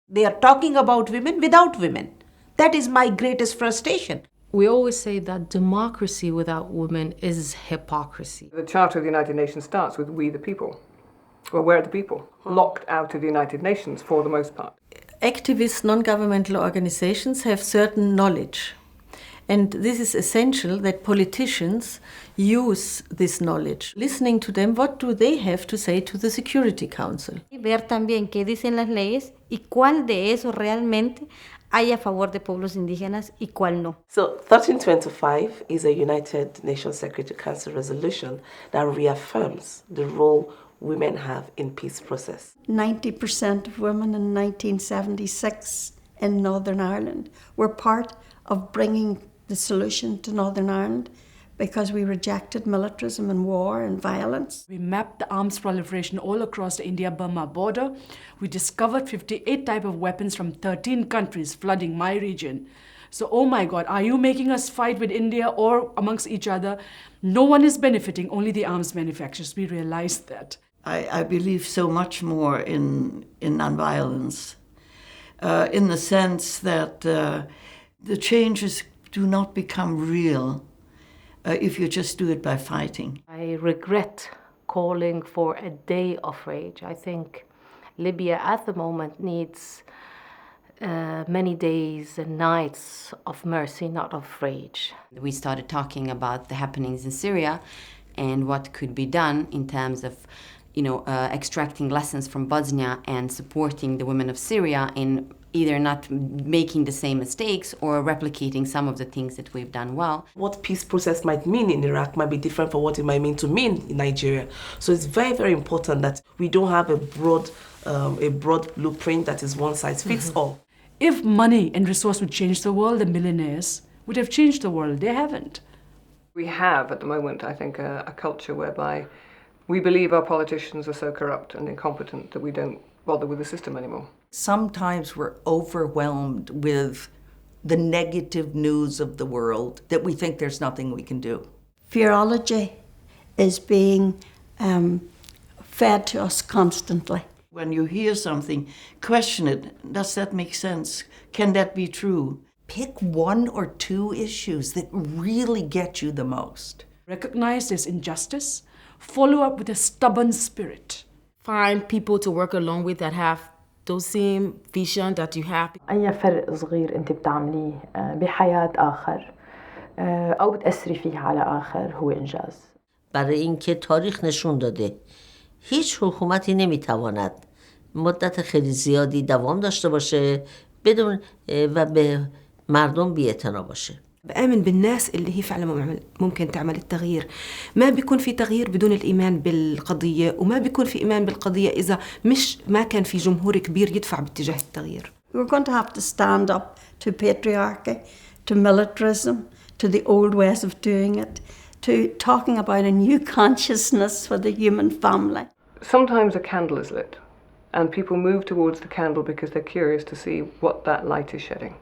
They are talking about women without women. That is my greatest frustration. We always say that democracy without women is hypocrisy. The Charter of the United Nations starts with we the people. Well, where are the people? Locked out of the United Nations for the most part. Activist non-governmental organizations have certain knowledge. And this is essential that politicians use this knowledge. Listening to them, what do they have to say to the Security Council? Ver también qué dicen las leyes y cuál de eso realmente hay a favor de pueblos indígenas y cuál no. So 1325 is a United Nations Security Council resolution that reaffirms the role women have in peace process. 90% of women in 1976 in Northern Ireland were part of bringing the solution to Northern Ireland because we rejected militarism and war and violence. We mapped the arms proliferation all across the India-Burma border. We discovered 58 types of weapons from 13 countries flooding my region. So, oh my God, are you making us fight with India or amongst each other? No one is benefiting, only the arms manufacturers. We realized that. I believe so much more in nonviolence, in the sense that the changes do not become real if you just do it by fighting. I regret calling for a day of rage. I think Libya at the moment needs many days and nights of mercy, not of rage. We started talking about the happenings in Syria and what could be done in terms of extracting lessons from Bosnia and supporting the women of Syria in either not making the same mistakes or replicating some of the things that we've done well. What peace process might mean in Iraq might be different from what it might mean to me in Nigeria. So it's very, very important that we don't have a broad blueprint that is one size fits all. If money and resource would change the world, the millionaires would have changed the world. They haven't. We have, at the moment, I think, a culture whereby we believe our politicians are so corrupt and incompetent that we don't bother with the system anymore. Sometimes we're overwhelmed with the negative news of the world that we think there's nothing we can do. Fearology is being fed to us constantly. When you hear something, question it. Does that make sense? Can that be true? Pick one or two issues that really get you the most. Recognize there's injustice. Follow up with a stubborn spirit. Find people to work along with that have those same vision that you have. أي فرق صغير أنت بتعمليه بحياة آخر أو بتأثري فيه على آخر هو إنجاز. برای اینکه تاریخ نشون داده هیچ حکومتی نمیتواند مدت خیلی زیادی دوام داشته باشه بدون و به مردم بی‌اعتنا باشه. بآمن بالناس اللي هي فعلا ممكن تعمل التغيير. ما بيكون في تغيير بدون الإيمان بالقضية وما بيكون في إيمان بالقضية إذا ما كان في جمهور كبير يدفع باتجاه التغيير. We're going to have to stand up to patriarchy, to militarism, to the old ways of doing it, to talking about a new consciousness for the human family. Sometimes a candle is lit and people move towards the candle because they're curious to see what that light is shedding.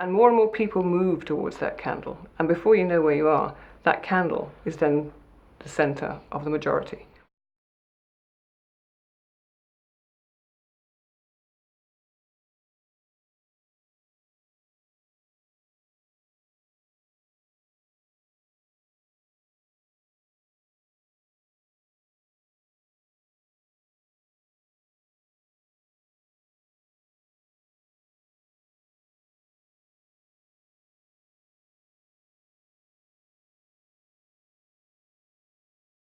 And more people move towards that candle. And before you know where you are, that candle is then the center of the majority.